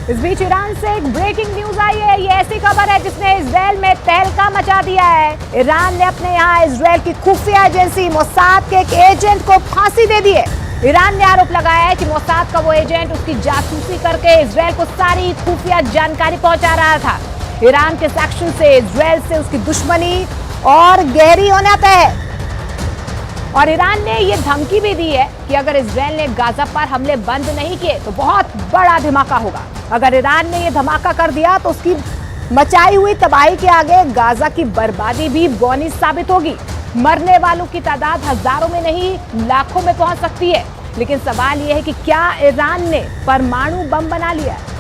इस बीच ईरान से एक ब्रेकिंग न्यूज आई है। ये ऐसी खबर है जिसने इजराइल में तहलका मचा दिया है। ईरान ने अपने यहाँ इजराइल की खुफिया एजेंसी मोसाद के एक एजेंट को फांसी दे दी है। ईरान ने आरोप लगाया है कि मोसाद का वो एजेंट उसकी जासूसी करके इजराइल को सारी खुफिया जानकारी पहुंचा रहा था। ईरान के सेक्शन से इजराइल से उसकी दुश्मनी और गहरी होना तय है और ईरान ने यह धमकी भी दी है कि अगर इजराइल ने गाजा पर हमले बंद नहीं किए तो बहुत बड़ा धमाका होगा। अगर ईरान ने यह धमाका कर दिया तो उसकी मचाई हुई तबाही के आगे गाजा की बर्बादी भी बौनी साबित होगी। मरने वालों की तादाद हजारों में नहीं लाखों में पहुंच सकती है। लेकिन सवाल यह है कि क्या ईरान ने परमाणु बम बना लिया है?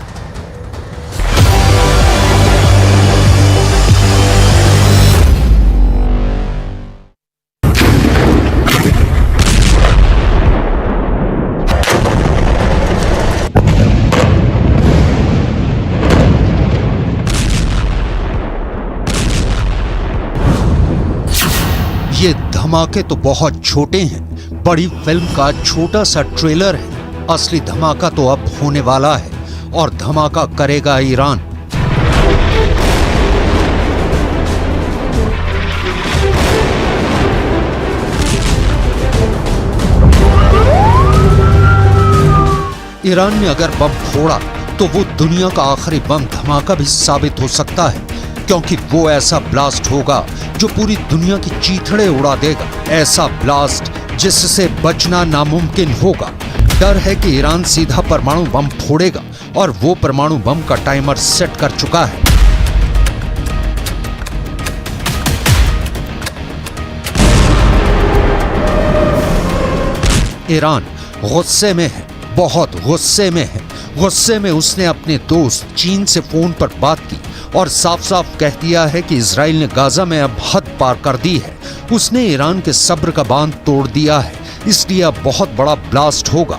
ये धमाके तो बहुत छोटे हैं, बड़ी फिल्म का छोटा सा ट्रेलर है। असली धमाका तो अब होने वाला है और धमाका करेगा ईरान। ईरान ने अगर बम फोड़ा तो वो दुनिया का आखिरी बम धमाका भी साबित हो सकता है, क्योंकि वो ऐसा ब्लास्ट होगा जो पूरी दुनिया की चीथड़े उड़ा देगा। ऐसा ब्लास्ट जिससे बचना नामुमकिन होगा। डर है कि ईरान सीधा परमाणु बम फोड़ेगा और वो परमाणु बम का टाइमर सेट कर चुका है। ईरान गुस्से में है, बहुत गुस्से में है। गुस्से में उसने अपने दोस्त चीन से फोन पर बात की और साफ साफ कह दिया है कि इजराइल ने गाजा में अब हद पार कर दी है। उसने ईरान के सब्र का बांध तोड़ दिया है, इसलिए अब बहुत बड़ा ब्लास्ट होगा।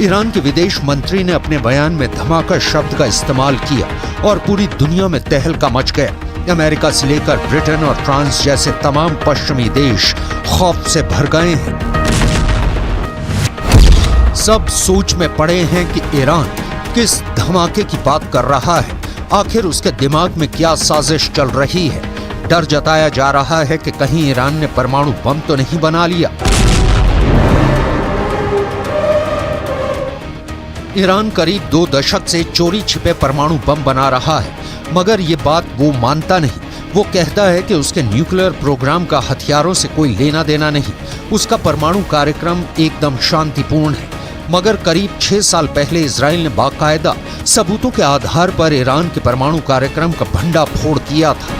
ईरान के विदेश मंत्री ने अपने बयान में धमाका शब्द का इस्तेमाल किया और पूरी दुनिया में तहलका मच गया। अमेरिका से लेकर ब्रिटेन और फ्रांस जैसे तमाम पश्चिमी देश खौफ से भर गए हैं। सब सोच में पड़े हैं कि ईरान किस धमाके की बात कर रहा है, आखिर उसके दिमाग में क्या साजिश चल रही है। डर जताया जा रहा है कि कहीं ईरान ने परमाणु बम तो नहीं बना लिया। ईरान करीब 2 दशक से चोरी छिपे परमाणु बम बना रहा है, मगर ये बात वो मानता नहीं। वो कहता है कि उसके न्यूक्लियर प्रोग्राम का हथियारों से कोई लेना देना नहीं, उसका परमाणु कार्यक्रम एकदम शांतिपूर्ण है। मगर करीब 6 साल पहले इजराइल ने बाकायदा सबूतों के आधार पर ईरान के परमाणु कार्यक्रम का भंडा फोड़ दिया था।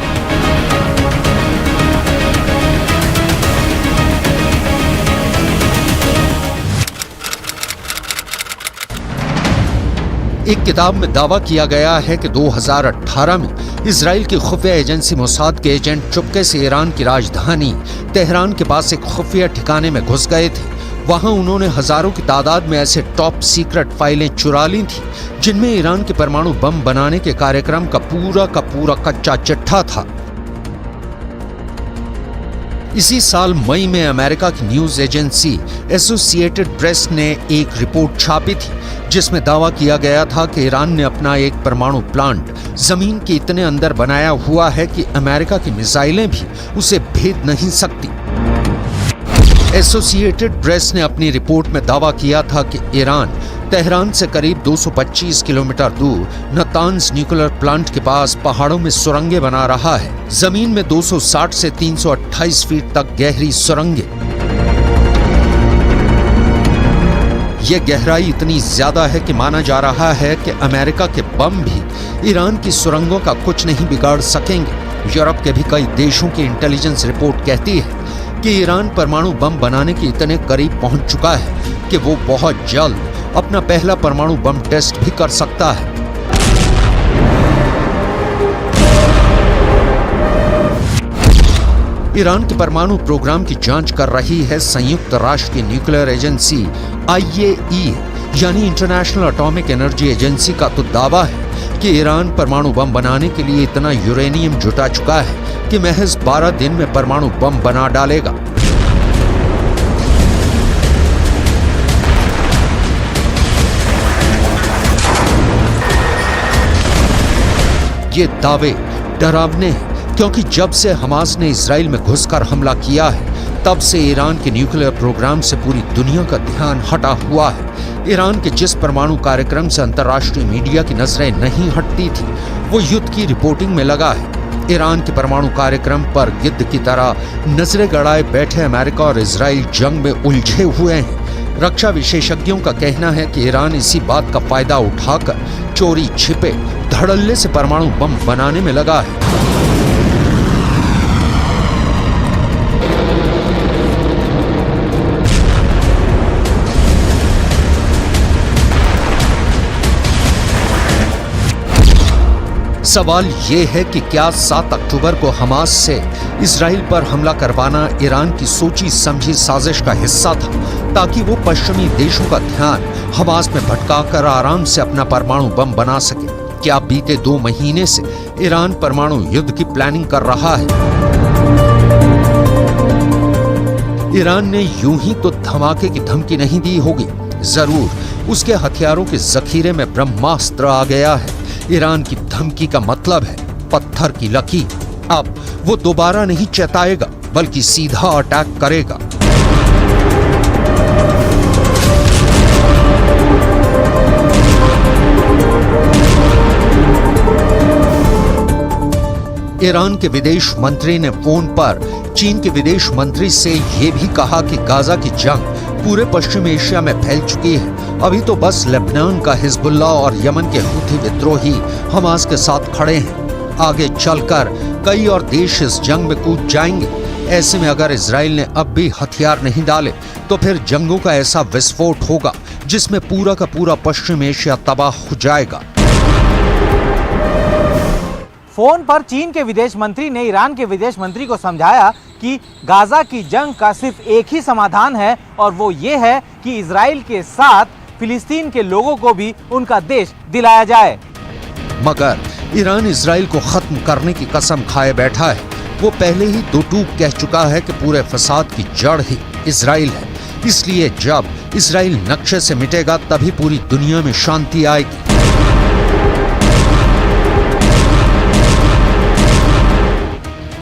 एक किताब में दावा किया गया है कि 2018 में इजराइल की खुफिया एजेंसी मोसाद के एजेंट चुपके से ईरान की राजधानी तेहरान के पास एक खुफिया ठिकाने में घुस गए थे। वहां उन्होंने हजारों की तादाद में ऐसे टॉप सीक्रेट फाइलें चुरा ली थी जिनमें ईरान के परमाणु बम बनाने के कार्यक्रम का पूरा कच्चा चिट्ठा था। इसी साल मई में अमेरिका की न्यूज एजेंसी एसोसिएटेड प्रेस ने एक रिपोर्ट छापी थी जिसमें दावा किया गया था कि ईरान ने अपना एक परमाणु प्लांट जमीन के इतने अंदर बनाया हुआ है कि अमेरिका की मिसाइलें भी उसे भेद नहीं सकती। एसोसिएटेड प्रेस ने अपनी रिपोर्ट में दावा किया था कि ईरान तेहरान से करीब 225 किलोमीटर दूर नतांज न्यूक्लियर प्लांट के पास पहाड़ों में सुरंगें बना रहा है। जमीन में 260 से 328 फीट तक गहरी सुरंगें। ये गहराई इतनी ज्यादा है कि माना जा रहा है कि अमेरिका के बम भी ईरान की सुरंगों का कुछ नहीं बिगाड़ सकेंगे। यूरोप के भी कई देशों की इंटेलिजेंस रिपोर्ट कहती है कि ईरान परमाणु बम बनाने के इतने करीब पहुंच चुका है कि वो बहुत जल्द अपना पहला परमाणु बम टेस्ट भी कर सकता है। ईरान के परमाणु प्रोग्राम की जांच कर रही है संयुक्त राष्ट्र की न्यूक्लियर एजेंसी IAEA यानी इंटरनेशनल एटॉमिक एनर्जी एजेंसी का तो दावा है कि ईरान परमाणु बम बनाने के लिए इतना यूरेनियम जुटा चुका है कि महज 12 दिन में परमाणु बम बना डालेगा। ये दावे डरावने हैं क्योंकि जब से हमास ने इजराइल में घुसकर हमला किया है तब से ईरान के न्यूक्लियर प्रोग्राम से पूरी दुनिया का ध्यान हटा हुआ है। ईरान के जिस परमाणु कार्यक्रम से अंतर्राष्ट्रीय मीडिया की नजरें नहीं हटती थी वो युद्ध की रिपोर्टिंग में लगा है। ईरान के परमाणु कार्यक्रम पर गिद्ध की तरह नजरें गड़ाए बैठे अमेरिका और इजराइल जंग में उलझे हुए हैं। रक्षा विशेषज्ञों का कहना है कि ईरान इसी बात का फायदा उठाकर चोरी छिपे धड़ल्ले से परमाणु बम बनाने में लगा है। सवाल ये है कि क्या 7 अक्टूबर को हमास से इजराइल पर हमला करवाना ईरान की सोची समझी साजिश का हिस्सा था ताकि वो पश्चिमी देशों का ध्यान हमास में भटकाकर आराम से अपना परमाणु बम बना सके। क्या बीते 2 महीने से ईरान परमाणु युद्ध की प्लानिंग कर रहा है? ईरान ने यूं ही तो धमाके की धमकी नहीं दी होगी, जरूर उसके हथियारों के जखीरे में ब्रह्मास्त्र आ गया है। ईरान की धमकी का मतलब है पत्थर की लकीर। अब वो दोबारा नहीं चेताएगा बल्कि सीधा अटैक करेगा। ईरान के विदेश मंत्री ने फोन पर चीन के विदेश मंत्री से यह भी कहा कि गाजा की जंग पूरे पश्चिम एशिया में फैल चुकी है। अभी तो बस लेबनान का हिजबुल्लाह और यमन के हूथी विद्रोही हमास के साथ खड़े हैं। आगे चलकर कई और देश इस जंग में कूद जाएंगे। ऐसे में अगर इजराइल ने अब भी हथियार नहीं डाले तो फिर जंगों का ऐसा विस्फोट होगा जिसमें पूरा का पूरा पश्चिम एशिया तबाह हो जाएगा। फोन पर चीन के विदेश मंत्री ने ईरान के विदेश मंत्री को समझाया कि गाजा की जंग का सिर्फ एक ही समाधान है और वो ये है कि इजराइल के साथ फिलिस्तीन के लोगों को भी उनका देश दिलाया जाए। मगर ईरान इजराइल को खत्म करने की कसम खाए बैठा है। वो पहले ही दो टूक कह चुका है कि पूरे फसाद की जड़ ही इजराइल है। इसलिए जब इजराइल नक्शे से मिटेगा तभी पूरी दुनिया में शांति आएगी।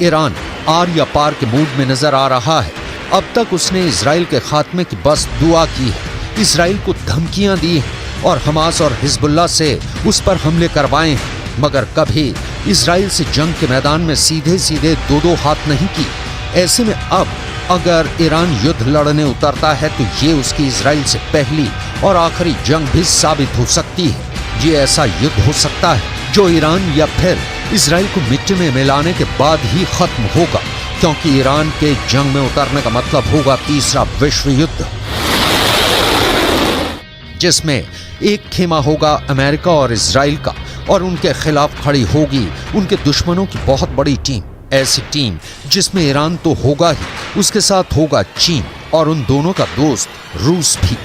ईरान आर या पार के मूड में नजर आ रहा है। अब तक उसने इजराइल के खात्मे की बस दुआ की है, इजराइल को धमकियां दी हैं और हमास और हिजबुल्लाह से उस पर हमले करवाए हैं, मगर कभी इजराइल से जंग के मैदान में सीधे सीधे दो हाथ नहीं की। ऐसे में अब अगर ईरान युद्ध लड़ने उतरता है तो ये उसकी इजराइल से पहली और आखिरी जंग भी साबित हो सकती है। ये ऐसा युद्ध हो सकता है जो ईरान या फिर इजराइल को मिट्टी में मिलाने के बाद ही खत्म होगा, क्योंकि ईरान के जंग में उतरने का मतलब होगा तीसरा विश्व युद्ध, जिसमें एक खेमा होगा अमेरिका और इजराइल का और उनके खिलाफ खड़ी होगी उनके दुश्मनों की बहुत बड़ी टीम। ऐसी टीम जिसमें ईरान तो होगा ही, उसके साथ होगा चीन और उन दोनों का दोस्त रूस भी।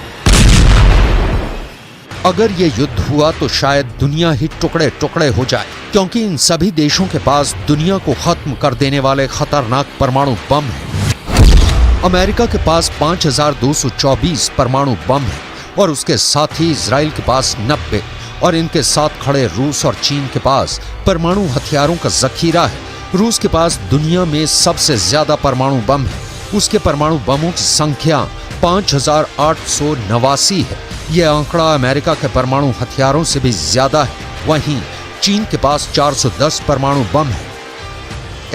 अगर ये युद्ध हुआ तो शायद दुनिया ही टुकड़े टुकड़े हो जाए, क्योंकि इन सभी देशों के पास दुनिया को खत्म कर देने वाले खतरनाक परमाणु बम हैं। अमेरिका के पास 5224 परमाणु बम है और उसके साथ ही इजराइल के पास 90 और इनके साथ खड़े रूस और चीन के पास परमाणु हथियारों का जखीरा है। रूस के पास दुनिया में सबसे ज्यादा परमाणु बम है। उसके परमाणु बमों की संख्या 5889 है। यह आंकड़ा अमेरिका के परमाणु हथियारों से भी ज्यादा है। वहीं चीन के पास 410 परमाणु बम है।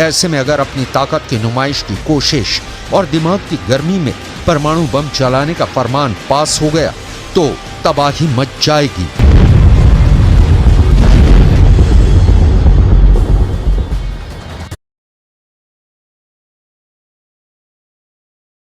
ऐसे में अगर अपनी ताकत की नुमाइश की कोशिश और दिमाग की गर्मी में परमाणु बम चलाने का फरमान पास हो गया तो तबाही मच जाएगी।